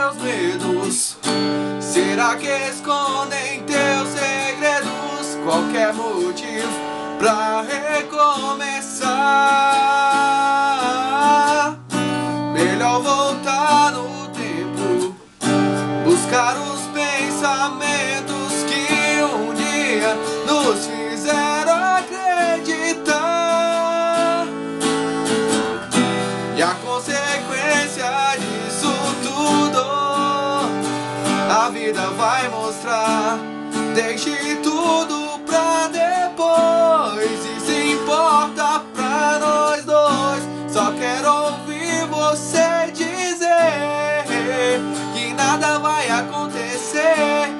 seus medos? Será que escondem teus segredos? Qualquer motivo pra recomeçar. Melhor voltar no tempo, buscar os pensamentos que um dia nos fizeram acreditar. E a consequência disso tudo a vida vai mostrar. Deixe tudo pra depois, e se importa pra nós dois. Só quero ouvir você dizer que nada vai acontecer.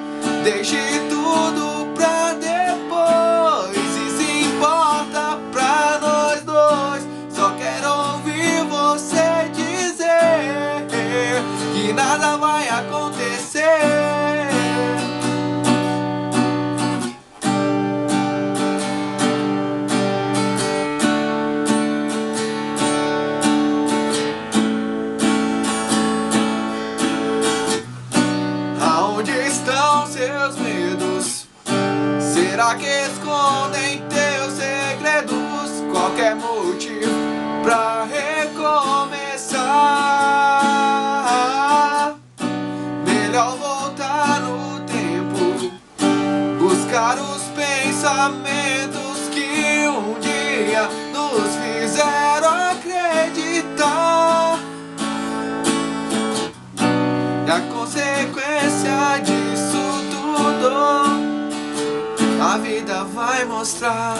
Deixe tudo pra depois, e se importa pra nós dois. Só quero ouvir você dizer que nada vai acontecer. Aonde estão seus medos? Será que escondem teus segredos? Qualquer motivo pra recomeçar. Melhor voltar no tempo, buscar os pensamentos que um dia nos fizeram acreditar. E a consequência disso tudo a vida vai mostrar.